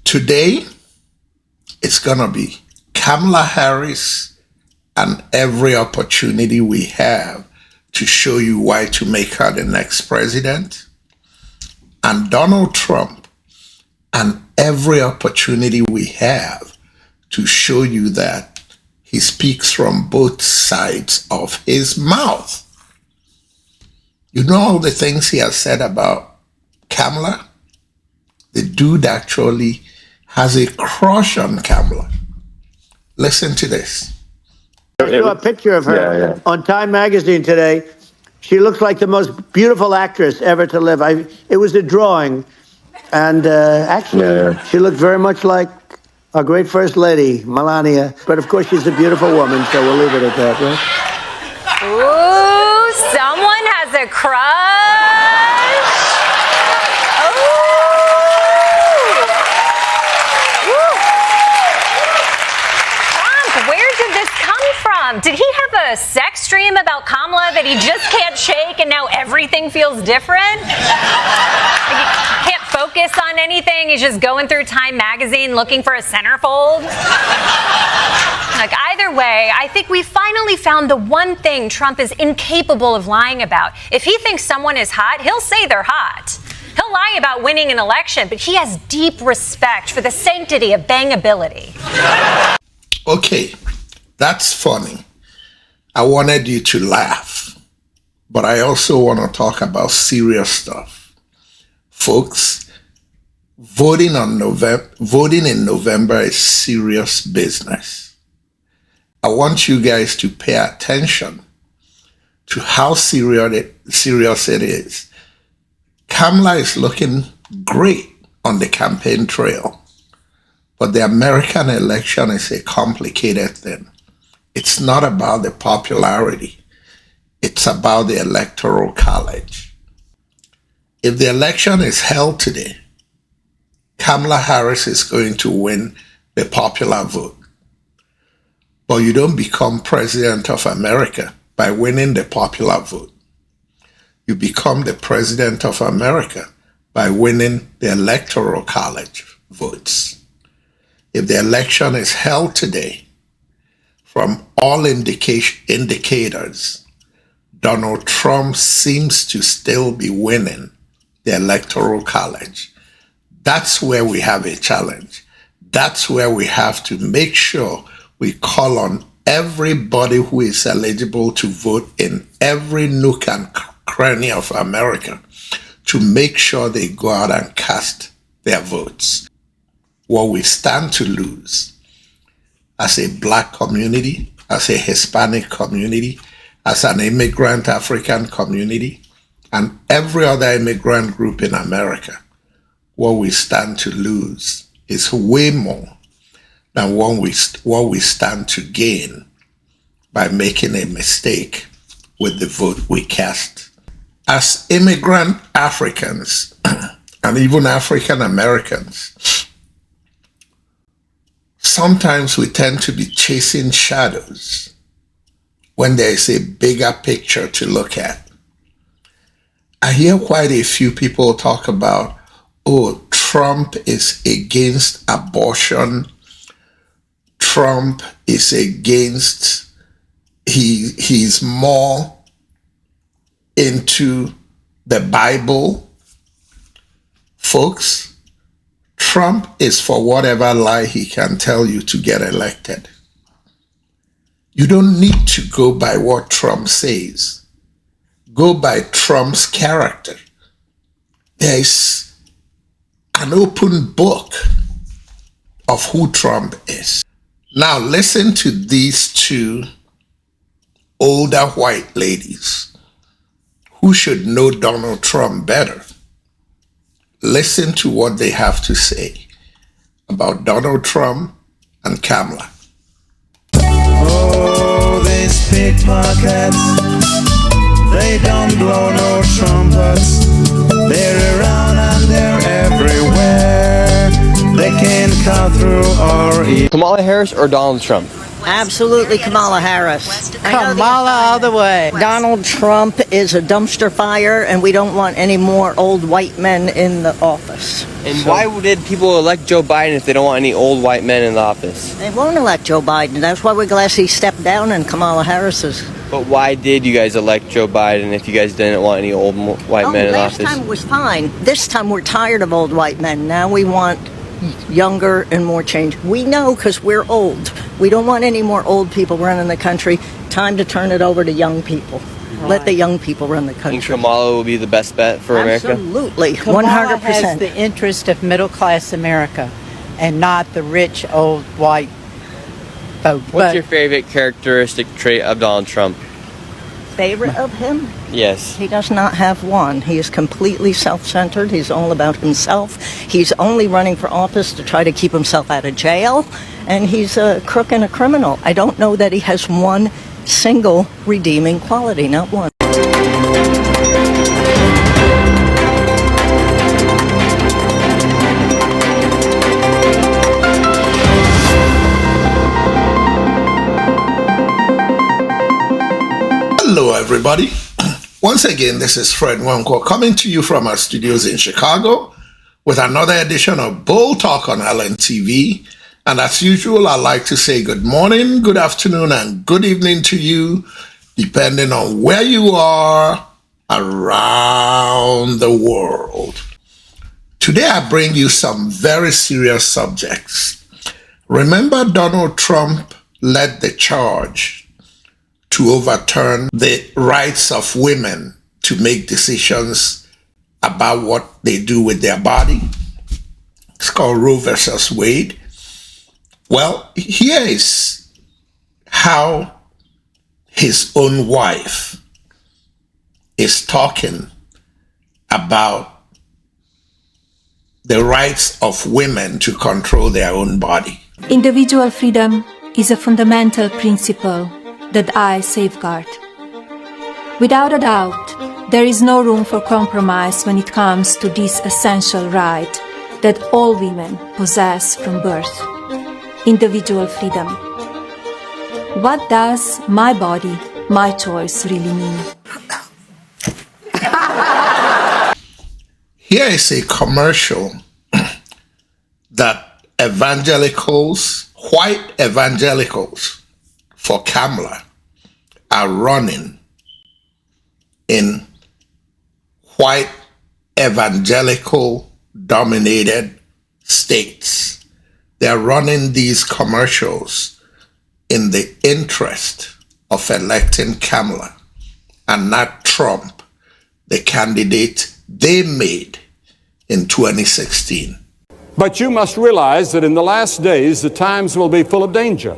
Today, it's going to be Kamala Harris and every opportunity we have to show you why to make her the next president, and Donald Trump and every opportunity we have to show you that he speaks from both sides of his mouth. You know all the things he has said about Kamala? The dude actually has a crush on Kamala. Listen to this. I saw a picture of her on Time magazine today. She looks like the most beautiful actress ever to live. It was a drawing, and actually, she looked very much like our great First Lady, Melania. But of course, she's a beautiful woman, so we'll leave it at that, right? Ooh, someone has a crush. Did he have a sex dream about Kamala that he just can't shake and now everything feels different? Like he can't focus on anything. He's just going through Time magazine looking for a centerfold. Like either way, I think we finally found the one thing Trump is incapable of lying about. If he thinks someone is hot, he'll say they're hot. He'll lie about winning an election, but he has deep respect for the sanctity of bangability. Okay. That's funny. I wanted you to laugh, but I also want to talk about serious stuff. Folks, voting in November is serious business. I want you guys to pay attention to how serious it is. Kamala is looking great on the campaign trail, but the American election is a complicated thing. It's not about the popularity. It's about the Electoral College. If the election is held today, Kamala Harris is going to win the popular vote. But you don't become president of America by winning the popular vote. You become the president of America by winning the Electoral College votes. If the election is held today, from all indicators, Donald Trump seems to still be winning the Electoral College. That's where we have a challenge. That's where we have to make sure we call on everybody who is eligible to vote in every nook and cranny of America to make sure they go out and cast their votes. What we stand to lose as a Black community, as a Hispanic community, as an immigrant African community, and every other immigrant group in America, what we stand to lose is way more than what we stand to gain by making a mistake with the vote we cast. As immigrant Africans, and even African Americans, sometimes we tend to be chasing shadows when there is a bigger picture to look at. I hear quite a few people talk about, oh, Trump is against abortion. Trump is against, he's more into the Bible. Folks, Trump is for whatever lie he can tell you to get elected. You don't need to go by what Trump says. Go by Trump's character. There is an open book of who Trump is. Now listen to these two older white ladies who should know Donald Trump better. Listen to what they have to say about Donald Trump and Kamala. Oh, these pickpockets, they don't blow no trumpets. They're around and they're everywhere. They can't cut through or eat. Kamala Harris or Donald Trump? Absolutely Kamala Harris. Kamala all the way. Donald Trump is a dumpster fire, and we don't want any more old white men in the office. And why did people elect Joe Biden if they don't want any old white men in the office? They won't elect Joe Biden. That's why we're glad he stepped down and Kamala Harris is. But why did you guys elect Joe Biden if you guys didn't want any old white men in office? Last time was fine. This time we're tired of old white men. Now we want younger and more change. We know because we're old. We don't want any more old people running the country. Time to turn it over to young people. Right. Let the young people run the country. And Kamala will be the best bet for America? Absolutely. Kamala 100%. has the interest of middle-class America and not the rich, old, white folk. What's your favorite characteristic trait of Donald Trump? Favorite of him? Yes. He does not have one. He is completely self-centered. He's all about himself. He's only running for office to try to keep himself out of jail. And he's a crook and a criminal. I don't know that he has one single redeeming quality, not one. Hello, everybody. Once again, this is Fred Wanko coming to you from our studios in Chicago with another edition of Bull Talk on LNTV. And as usual, I'd like to say good morning, good afternoon, and good evening to you, depending on where you are around the world. Today, I bring you some very serious subjects. Remember, Donald Trump led the charge to overturn the rights of women to make decisions about what they do with their body. It's called Roe versus Wade. Well, here is how his own wife is talking about the rights of women to control their own body. Individual freedom is a fundamental principle that I safeguard. Without a doubt, there is no room for compromise when it comes to this essential right that all women possess from birth. Individual freedom. What does my body, my choice really mean? Here is a commercial that evangelicals, white evangelicals for Kamala are running in white evangelical dominated states. They're running these commercials in the interest of electing Kamala and not Trump, the candidate they made in 2016. But you must realize that in the last days, the times will be full of danger.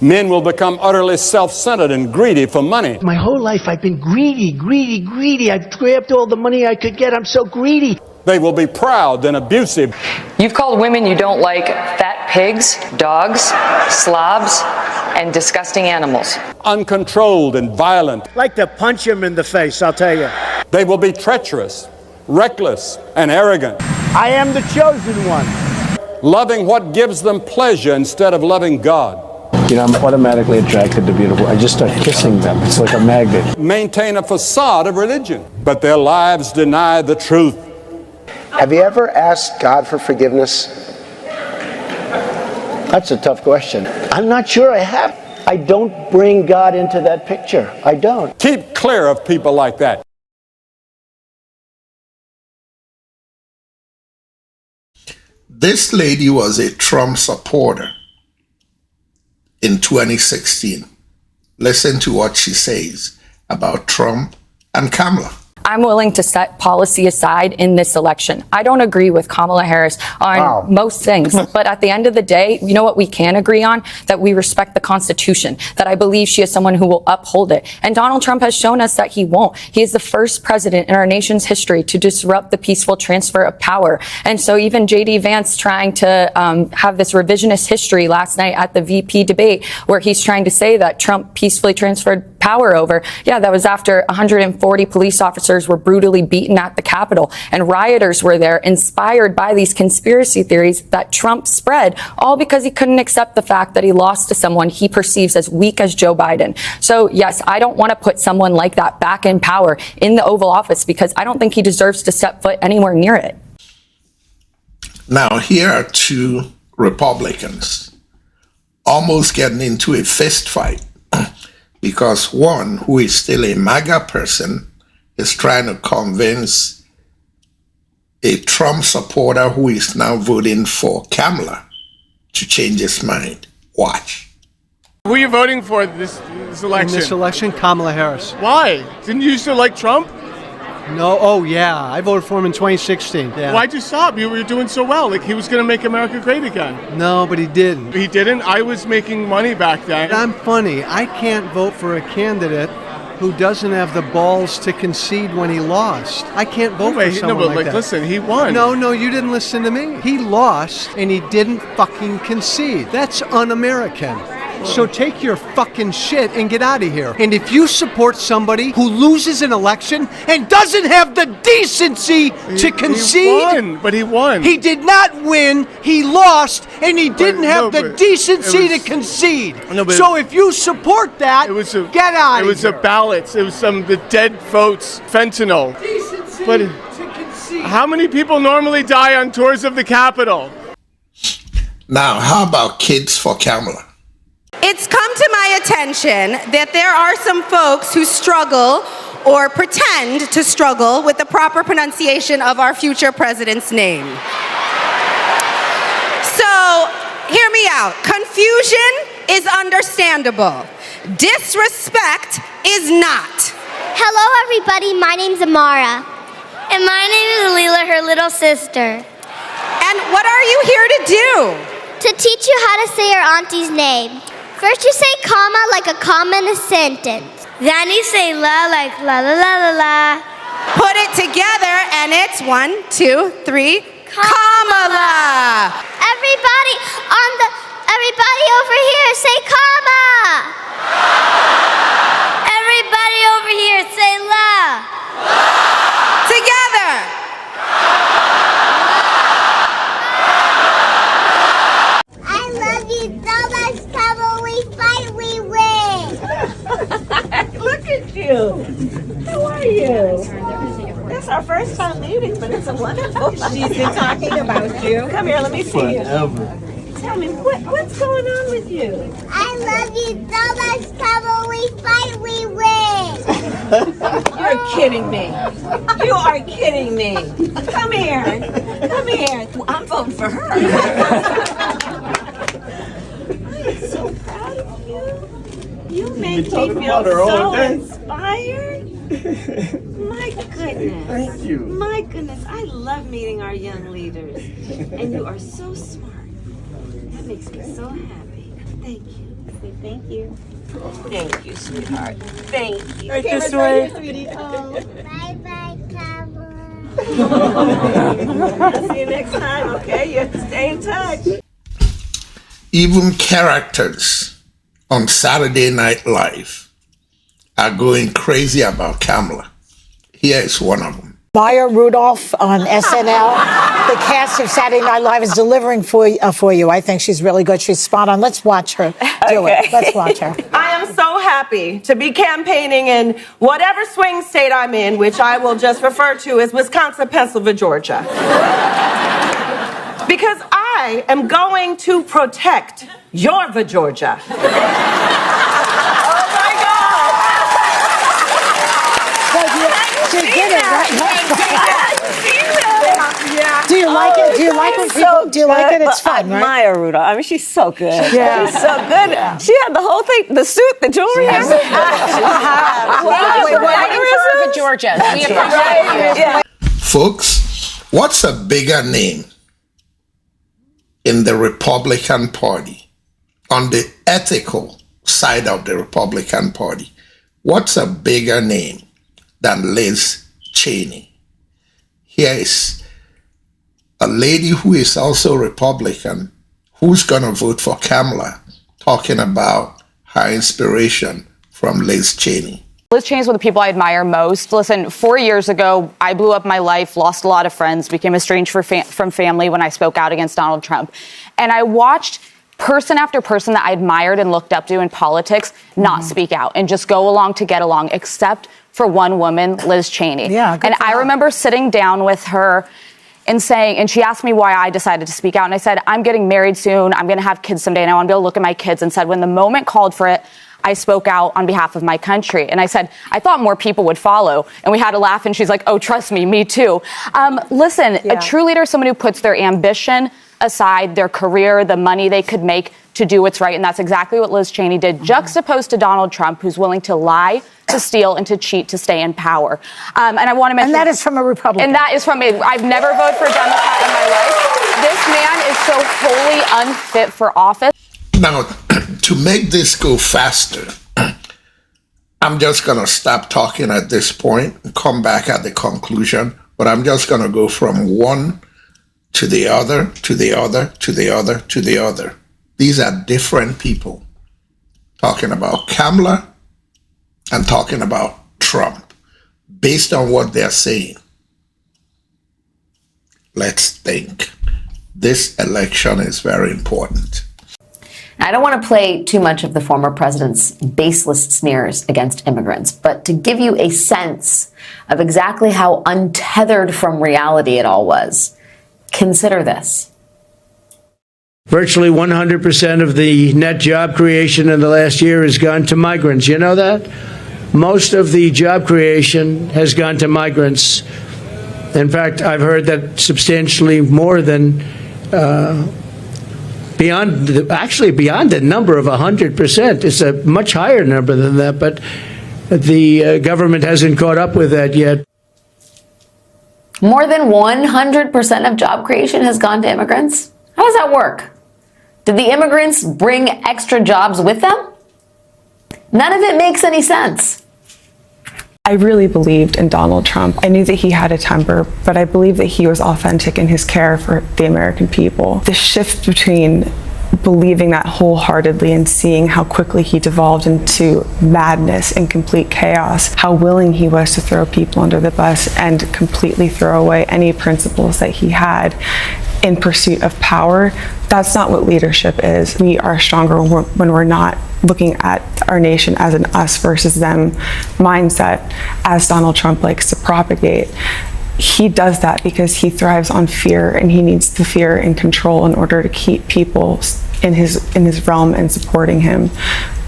Men will become utterly self-centered and greedy for money. My whole life I've been greedy. I've grabbed all the money I could get. I'm so greedy. They will be proud and abusive. You've called women you don't like fat pigs, dogs, slobs, and disgusting animals. Uncontrolled and violent. I'd like to punch him in the face, I'll tell you. They will be treacherous, reckless, and arrogant. I am the chosen one. Loving what gives them pleasure instead of loving God. You know, I'm automatically attracted to beautiful. I just start kissing them. It's like a magnet. Maintain a facade of religion, but their lives deny the truth. Have you ever asked God for forgiveness? That's a tough question. I'm not sure I have. I don't bring God into that picture. I don't. Keep clear of people like that. This lady was a Trump supporter in 2016. Listen to what she says about Trump and Kamala. I'm willing to set policy aside in this election. I don't agree with Kamala Harris on most things, but at the end of the day, you know what we can agree on? That we respect the Constitution, that I believe she is someone who will uphold it. And Donald Trump has shown us that he won't. He is the first president in our nation's history to disrupt the peaceful transfer of power. And so even J.D. Vance trying to have this revisionist history last night at the VP debate, where he's trying to say that Trump peacefully transferred power over. Yeah, that was after 140 police officers were brutally beaten at the Capitol, and rioters were there inspired by these conspiracy theories that Trump spread, all because he couldn't accept the fact that he lost to someone he perceives as weak as Joe Biden. So yes, I don't want to put someone like that back in power in the Oval Office because I don't think he deserves to step foot anywhere near it. Now, here are two Republicans almost getting into a fist fight because one, who is still a MAGA person, is trying to convince a Trump supporter who is now voting for Kamala to change his mind. Watch. Who are you voting for this election? In this election, Kamala Harris. Why? Didn't you used to like Trump? No, oh yeah, I voted for him in 2016. Yeah. Why'd you stop? You were doing so well. Like, he was going to make America great again. No, but he didn't. He didn't? I was making money back then. I'm funny. I can't vote for a candidate who doesn't have the balls to concede when he lost. I can't vote for someone like that. Listen, he won. No, you didn't listen to me. He lost and he didn't fucking concede. That's un-American. So take your fucking shit and get out of here. And if you support somebody who loses an election and doesn't have the decency to concede... He won, but he won. He did not win, he lost, and he didn't have the decency to concede. So if you support that, get out of here. It was a ballot. It was the dead votes, fentanyl. Decency but to concede. How many people normally die on tours of the Capitol? Now, how about kids for Kamala? It's come to my attention that there are some folks who struggle or pretend to struggle with the proper pronunciation of our future president's name. So, hear me out. Confusion is understandable. Disrespect is not. Hello, everybody. My name's Amara. And my name is Leela, her little sister. And what are you here to do? To teach you how to say your auntie's name. First you say comma like a comma in a sentence. Then you say la like la la la la la. Put it together and it's 1, 2, 3, Kamala. Everybody over here say comma. Everybody over here say la. Together. I love you so much, Kamala. We fight, we win. Look at you. How are you? That's our first time meeting, but it's a wonderful. She's been talking about you. Come here, let me see you. Tell me, what's going on with you? I love you so much, Kamala. We fight, we win. You're kidding me. You are kidding me. Come here. Come here. I'm voting for her. I'm so proud of you. You make me feel so inspired. My goodness. Thank you. My goodness. I love meeting our young leaders. And you are so smart. That makes me so happy. Thank you. Say thank you. Thank you, sweetheart. Thank you. Right this way. Bye-bye, Kamala. I'll see you next time, okay? You have to stay in touch. Even characters on Saturday Night Live are going crazy about Kamala. Here is one of them. Maya Rudolph on SNL. The cast of Saturday Night Live is delivering for you. I think she's really good. She's spot on. Let's watch her do it. Let's watch her. I am so happy to be campaigning in whatever swing state I'm in, which I will just refer to as Wisconsin, Pennsylvania, Georgia. Because I am going to protect your Georgia. She did it, right? Do you like it? Do you like when people do you like it? It's fun, right? Maya Rudolph. I mean, she's so good. Yeah. She's so good. Yeah. She had the whole thing, the suit, the jewelry. Wait, Georgia. We appreciate you. Folks, what's a bigger name in the Republican Party, on the ethical side of the Republican Party? What's a bigger name than Liz Cheney? Here is a lady who is also Republican, who's going to vote for Kamala, talking about her inspiration from from Liz Cheney. Liz Cheney's one of the people I admire most. Listen, 4 years ago, I blew up my life, lost a lot of friends, became estranged from family when I spoke out against Donald Trump. And I watched person after person that I admired and looked up to in politics not speak out and just go along to get along, except for one woman, Liz Cheney. Yeah, good and for I her. remember sitting down with her and saying, and she asked me why I decided to speak out. And I said, I'm getting married soon. I'm going to have kids someday. And I want to be able to look at my kids, and said, when the moment called for it, I spoke out on behalf of my country. And I said, I thought more people would follow. And we had a laugh, and she's like, oh, trust me too. Listen, a true leader is someone who puts their ambition aside, their career, the money they could make to do what's right. And that's exactly what Liz Cheney did, juxtaposed to Donald Trump, who's willing to lie, to steal, and to cheat to stay in power. And I want to mention... And that is from a Republican. And that is from me. I've never voted for a Democrat in my life. This man is so wholly unfit for office. Now, to make this go faster, I'm just going to stop talking at this point and come back at the conclusion, but I'm just going to go from one to the other, to the other, to the other, to the other. These are different people talking about Kamala and talking about Trump based on what they're saying. Let's think. This election is very important. I don't want to play too much of the former president's baseless sneers against immigrants, but to give you a sense of exactly how untethered from reality it all was, consider this. Virtually 100% of the net job creation in the last year has gone to migrants. You know that? Most of the job creation has gone to migrants. In fact, I've heard that substantially more than beyond the number of 100%. It's a much higher number than that, but the government hasn't caught up with that yet. More than 100% of job creation has gone to immigrants? How does that work? Did the immigrants bring extra jobs with them? None of it makes any sense. I really believed in Donald Trump. I knew that he had a temper, but I believe that he was authentic in his care for the American people. The shift between believing that wholeheartedly and seeing how quickly he devolved into madness and complete chaos, how willing he was to throw people under the bus and completely throw away any principles that he had in pursuit of power, that's not what leadership is. We are stronger when we're not looking at our nation as an us versus them mindset, as Donald Trump likes to propagate. He does that because he thrives on fear, and he needs the fear and control in order to keep people in his realm and supporting him.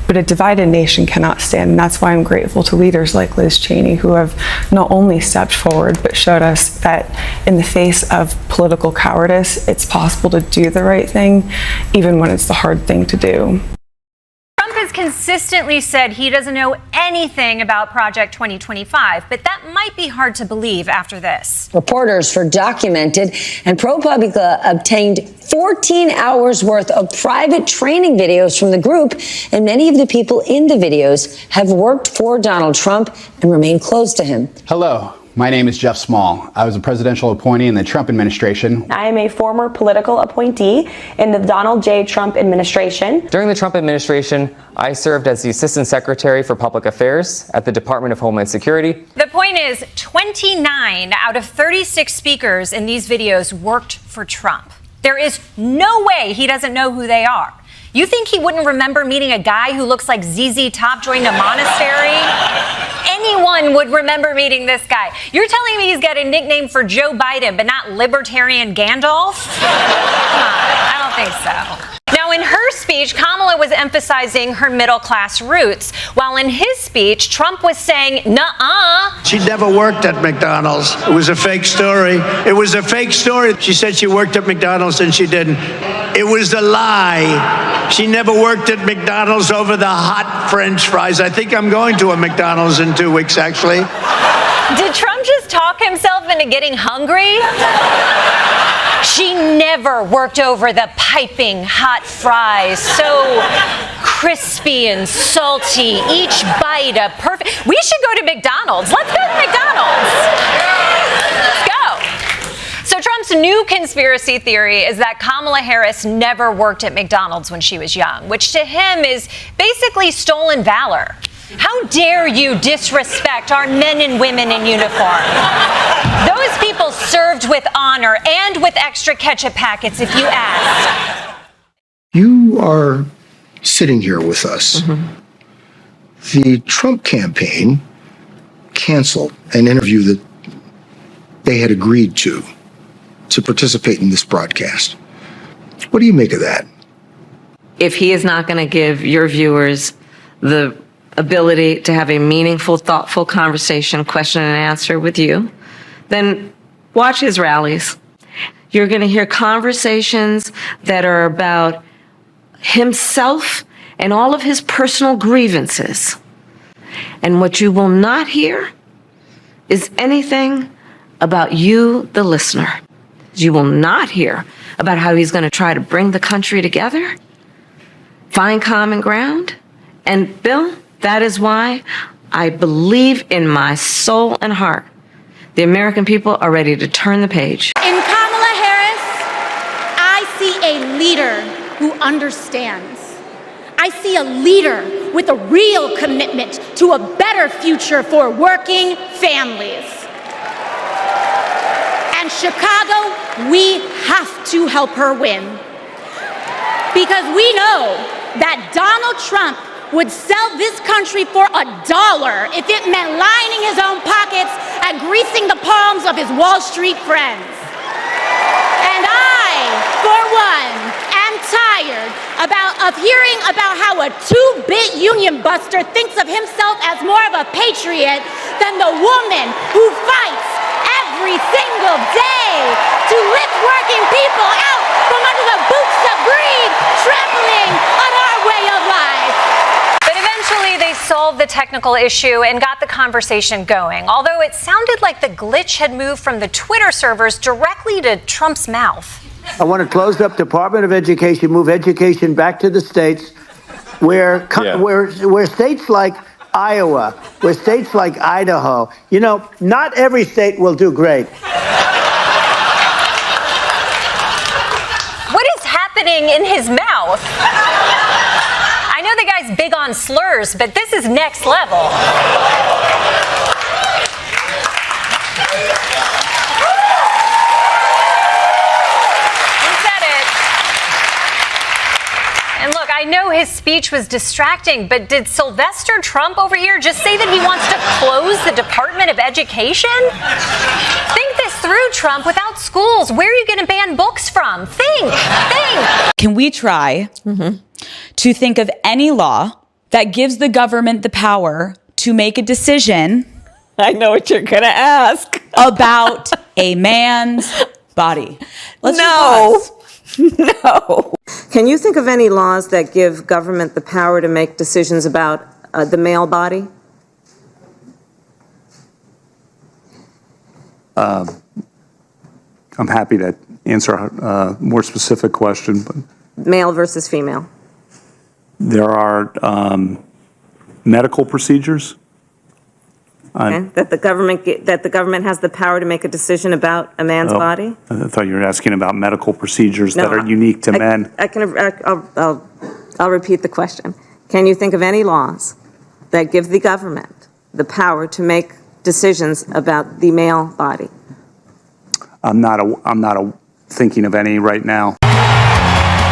But a divided nation cannot stand, and that's why I'm grateful to leaders like Liz Cheney, who have not only stepped forward, but showed us that in the face of political cowardice, it's possible to do the right thing, even when it's the hard thing to do. Trump has consistently said he doesn't know anything about Project 2025, but that might be hard to believe after this. Reporters for Documented and ProPublica obtained 14 hours worth of private training videos from the group, and many of the people in the videos have worked for Donald Trump and remain close to him. Hello. My name is Jeff Small. I was a presidential appointee in the Trump administration. I am a former political appointee in the Donald J. Trump administration. During the Trump administration, I served as the Assistant Secretary for Public Affairs at the Department of Homeland Security. The point is, 29 out of 36 speakers in these videos worked for Trump. There is no way he doesn't know who they are. You think he wouldn't remember meeting a guy who looks like ZZ Top joined a monastery? Anyone would remember meeting this guy. You're telling me he's got a nickname for Joe Biden, but not Libertarian Gandalf? Come on, I don't think so. Now, in her speech, Kamala was emphasizing her middle-class roots, while in his speech, Trump was saying, nuh-uh. She never worked at McDonald's. It was a fake story. It was a fake story. She said she worked at McDonald's and she didn't. It was a lie. She never worked at McDonald's over the hot French fries. I think I'm going to a McDonald's in 2 weeks, actually. Did Trump just talk himself into getting hungry? She never worked over the piping hot fries, so crispy and salty, each bite a perfect... We should go to McDonald's. Let's go to McDonald's. Let's go. So Trump's new conspiracy theory is that Kamala Harris never worked at McDonald's when she was young, which to him is basically stolen valor. How dare you disrespect our men and women in uniform? Those people served with honor and with extra ketchup packets, if you ask. You are sitting here with us. The Trump campaign canceled an interview that they had agreed to participate in this broadcast. What do you make of that? If he is not going to give your viewers the ability to have a meaningful, thoughtful conversation, question and answer with you, then watch his rallies. You're going to hear conversations that are about himself and all of his personal grievances. And what you will not hear is anything about you, the listener. You will not hear about how he's going to try to bring the country together, find common ground. And Bill, that is why I believe in my soul and heart the American people are ready to turn the page. In Kamala Harris, I see a leader who understands. I see a leader with a real commitment to a better future for working families. And Chicago, we have to help her win. Because we know that Donald Trump would sell this country for $1 if it meant lining his own pockets and greasing the palms of his Wall Street friends. And I, for one, am tired of hearing about how a two-bit union buster thinks of himself as more of a patriot than the woman who fights every single day to lift working people out from under the boots of greed, trampling on our way of life. But eventually they solved the technical issue and got the conversation going, although it sounded like the glitch had moved from the Twitter servers directly to Trump's mouth. I want to close up Department of Education, move education back to the states where states like Iowa, where states like Idaho, not every state will do great. What is happening in his mouth? I know the guy's big on slurs, but this is next level. And look, I know his speech was distracting, but did Sylvester Trump over here just say that he wants to close the Department of Education? Think this through, Trump. Without schools, where are you going to ban books from? Think. Can we try to think of any law that gives the government the power to make a decision? I know what you're going to ask. About a man's body. No. Can you think of any laws that give government the power to make decisions about the male body? I'm happy to answer a more specific question, but Male versus female. there are medical procedures. Okay. That the government has the power to make a decision about a man's body. I thought you were asking about medical procedures that are unique to men. I'll repeat the question. Can you think of any laws that give the government the power to make decisions about the male body? I'm not thinking of any right now.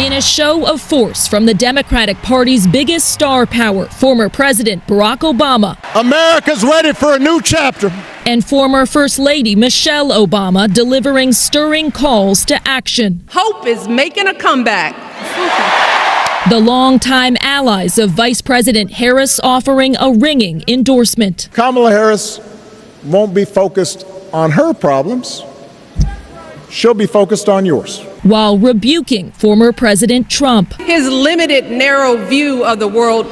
In a show of force from the Democratic Party's biggest star power, former President Barack Obama. America's ready for a new chapter. And former First Lady Michelle Obama delivering stirring calls to action. Hope is making a comeback. The longtime allies of Vice President Harris offering a ringing endorsement. Kamala Harris won't be focused on her problems. She'll be focused on yours. While rebuking former President Trump. His limited, narrow view of the world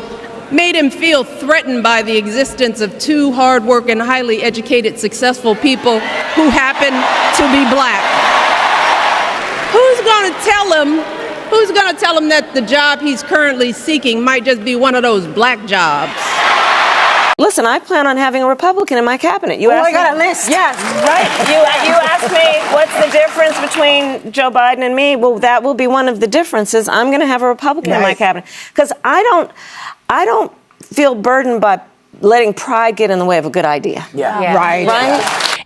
made him feel threatened by the existence of two hardworking, highly educated, successful people who happen to be black. Who's going to tell him that the job he's currently seeking might just be one of those black jobs? Listen, I plan on having a Republican in my cabinet. I got a list. Yes, right. You asked me what's the difference between Joe Biden and me. Well, that will be one of the differences. I'm going to have a Republican in my cabinet because I don't feel burdened by letting pride get in the way of a good idea. Yeah. Right?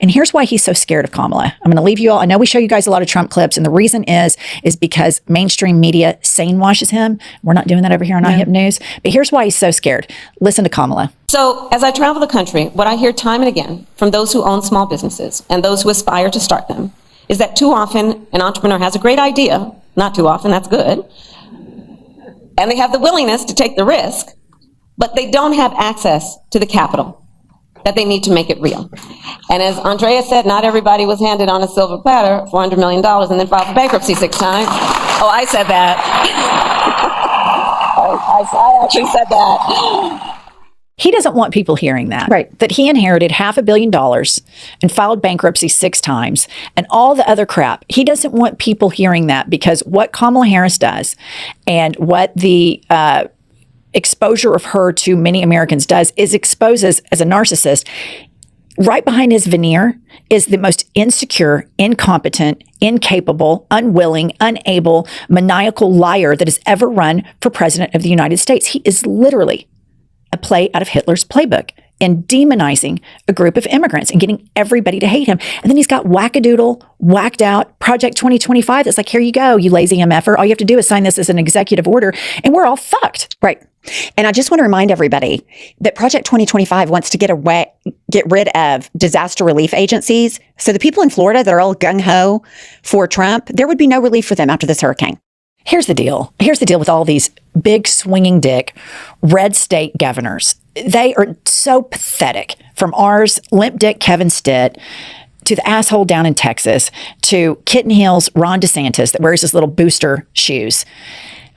And here's why he's so scared of Kamala. I'm going to leave you all. I know we show you guys a lot of Trump clips, and the reason is because mainstream media sane washes him. We're not doing that over here on iHip News. But here's why he's so scared. Listen to Kamala. So as I travel the country, what I hear time and again from those who own small businesses and those who aspire to start them is that too often an entrepreneur has a great idea, not too often, that's good, and they have the willingness to take the risk, but they don't have access to the capital that they need to make it real. And as Andrea said, not everybody was handed on a silver platter $400 million and then filed for bankruptcy 6 times. Oh, I said that. I actually said that. He doesn't want people hearing that. Right. That he inherited $500 million and filed bankruptcy 6 times and all the other crap. He doesn't want people hearing that, because what Kamala Harris does and what the exposure of her to many Americans does is exposes as a narcissist. Right behind his veneer is the most insecure, incompetent, incapable, unwilling, unable, maniacal liar that has ever run for president of the United States. He is literally a play out of Hitler's playbook and demonizing a group of immigrants and getting everybody to hate him. And then he's got wackadoodle, whacked out Project 2025 that's like, here you go, you lazy MFer. All you have to do is sign this as an executive order and we're all fucked. Right. And I just want to remind everybody that Project 2025 wants to get rid of disaster relief agencies. So the people in Florida that are all gung-ho for Trump, there would be no relief for them after this hurricane. Here's the deal. Here's the deal with all these big swinging dick red state governors. They are so pathetic. From ours, limp dick Kevin Stitt, to the asshole down in Texas, to Kitten Heels Ron DeSantis that wears his little booster shoes.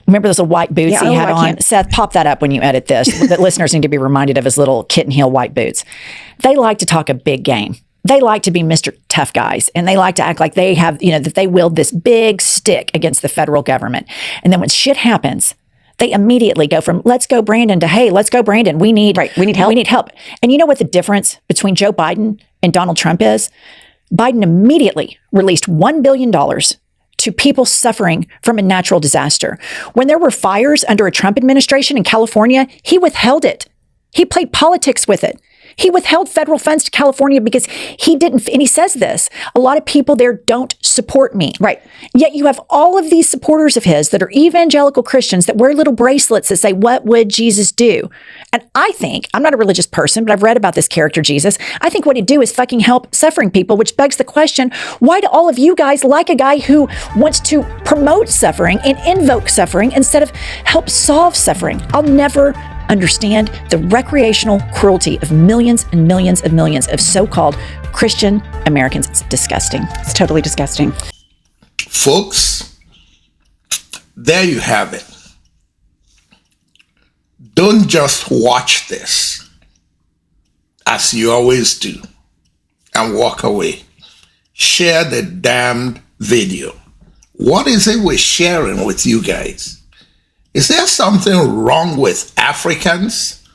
Remember those little white boots he had on? Seth, pop that up when you edit this. The listeners need to be reminded of his little kitten heel white boots. They like to talk a big game. They like to be Mr. Tough Guys, and they like to act like they have, that they wield this big stick against the federal government. And then when shit happens, they immediately go from let's go Brandon to hey, let's go Brandon. We need help. We need help. And you know what the difference between Joe Biden and Donald Trump is? Biden immediately released $1 billion to people suffering from a natural disaster. When there were fires under a Trump administration in California, he withheld it. He played politics with it. He withheld federal funds to California because he didn't, and he says this, a lot of people there don't support me. Right. Yet you have all of these supporters of his that are evangelical Christians that wear little bracelets that say, what would Jesus do? And I think, I'm not a religious person, but I've read about this character, Jesus. I think what he'd do is fucking help suffering people, which begs the question, why do all of you guys like a guy who wants to promote suffering and invoke suffering instead of help solve suffering? I'll never understand the recreational cruelty of millions and millions and millions of so-called Christian Americans. It's disgusting. It's totally disgusting. Folks, there you have it. Don't just watch this, as you always do, and walk away. Share the damned video. What is it we're sharing with you guys? Is there something wrong with Africans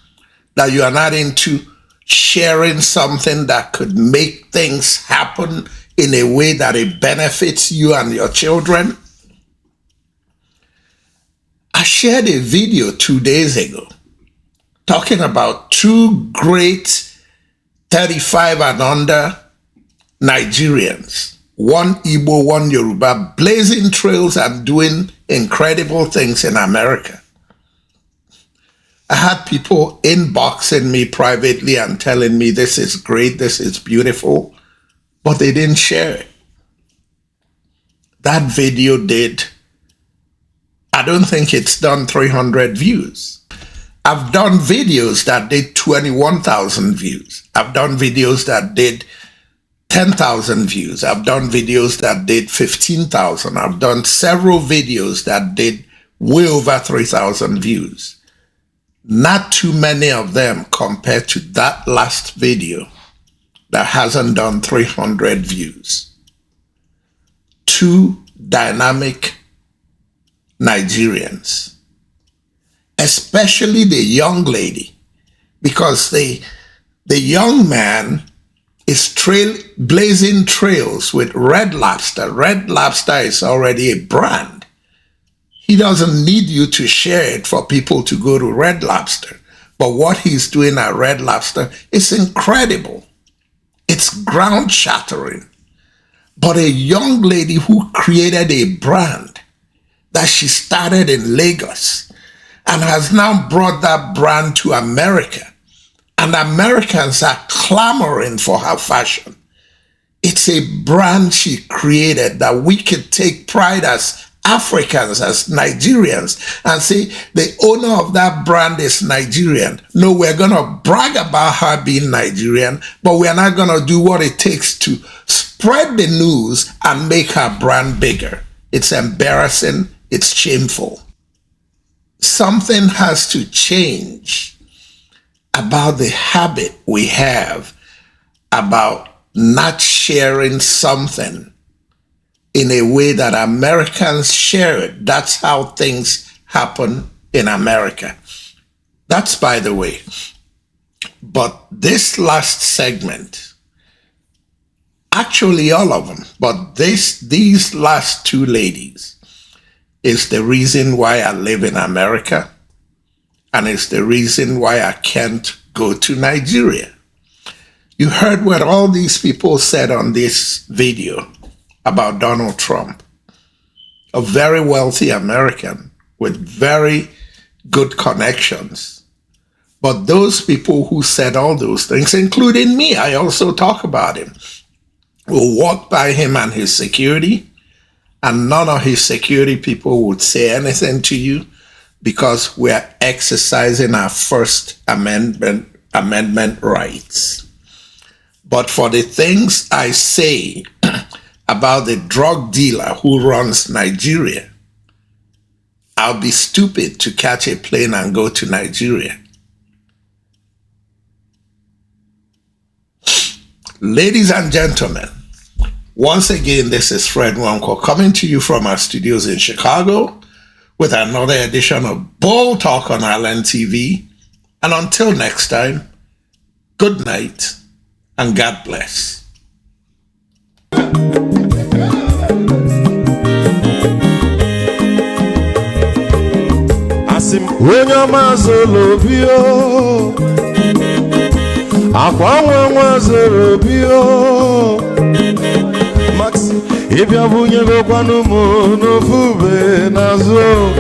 that you are not into sharing something that could make things happen in a way that it benefits you and your children? I shared a video 2 days ago talking about 2 great 35 and under Nigerians, one Igbo, one Yoruba, blazing trails and doing incredible things in America. I had people inboxing me privately and telling me this is great, this is beautiful, but they didn't share it. That video did, I don't think it's done 300 views. I've done videos that did 21,000 views. I've done videos that did 10,000 views. I've done videos that did 15,000. I've done several videos that did way over 3,000 views. Not too many of them compared to that last video that hasn't done 300 views. 2 dynamic Nigerians, especially the young lady, because the young man is blazing trails with Red Lobster. Red Lobster is already a brand. He doesn't need you to share it for people to go to Red Lobster. But what he's doing at Red Lobster is incredible. It's ground shattering. But a young lady who created a brand that she started in Lagos and has now brought that brand to America, and Americans are clamoring for her fashion. It's a brand she created that we could take pride as Africans, as Nigerians, and say the owner of that brand is Nigerian. No, we're going to brag about her being Nigerian, but we're not going to do what it takes to spread the news and make her brand bigger. It's embarrassing. It's shameful. Something has to change about the habit we have about not sharing something in a way that Americans share it. That's how things happen in America. That's by the way. But this last segment, actually all of them, but these last two ladies is the reason why I live in America, and it's the reason why I can't go to Nigeria. You heard what all these people said on this video about Donald Trump, a very wealthy American with very good connections. But those people who said all those things, including me, I also talk about him, will walk by him and his security, and none of his security people would say anything to you because we're exercising our First Amendment rights. But for the things I say about the drug dealer who runs Nigeria, I'll be stupid to catch a plane and go to Nigeria. Ladies and gentlemen, once again, this is Fred Wonko coming to you from our studios in Chicago with another edition of Bold Talk on Island TV. And until next time, good night and God bless. When your mazolo bio, akwa mazolo bio, Max, if you have unye kwanu mo no fube nazo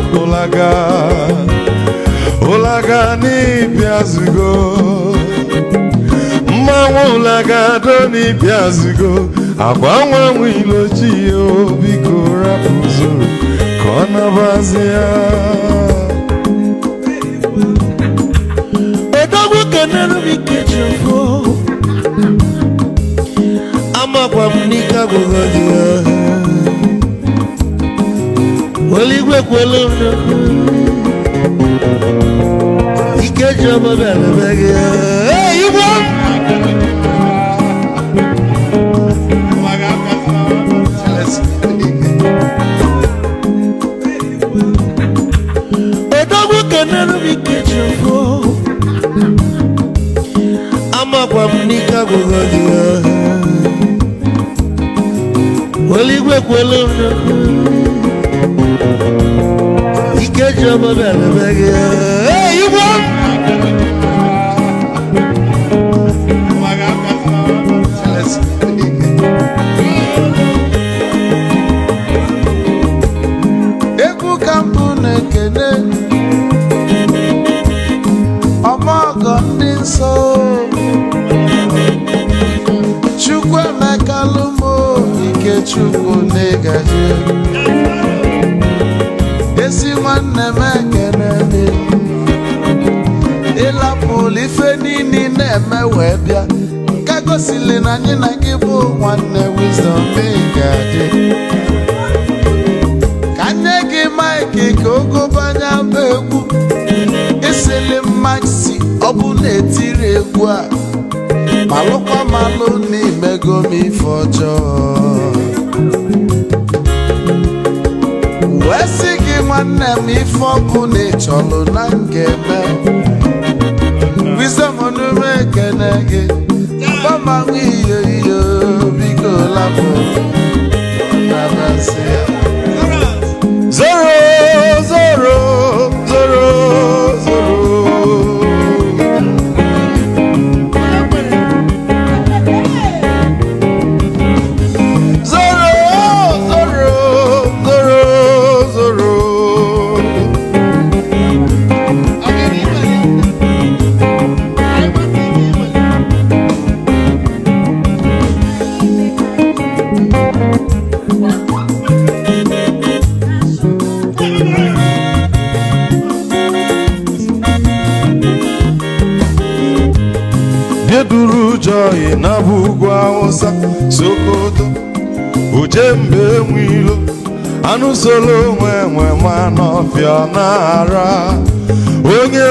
olaga ni piazugo, ulaga do ni piazugo, akwa mwilochi o biko rapuzo, kona bazia. Never be kitchen for I'm a Guamnica Gogadia. Well, you work well on he can't jump a bag. Hey, you want? A dog can never be kitchen for Guamnica Gogadia. Well, you work well on he can't jump a bag. Hey, you want? Ebu Kampune Kene Amagon din so Chukwu negaje esi nwanne m ekene ịlapụlụ ife niile na-eme wee bịa ka gosili na anyị na gị bụ nwanne Wisdom ga-adị ka nye gị maịkị ka ogobanya bụ egwu isili maxi ọ bụ na-etiri egwu a malụkwa malụ n'imego m ife ọjọọ wee sị gị nwanne m ife ọkụ na-echọlụ na ngeme Wisdom onume ekene gị gbamanwe iyo iyo biko lapụ nabasị ya zoro zoro zoro zoro onye duru joy na bugwu Hausa Sokoto ujembe enwilo anụ solo nwe nwe ma n'ọfịa na-ara onye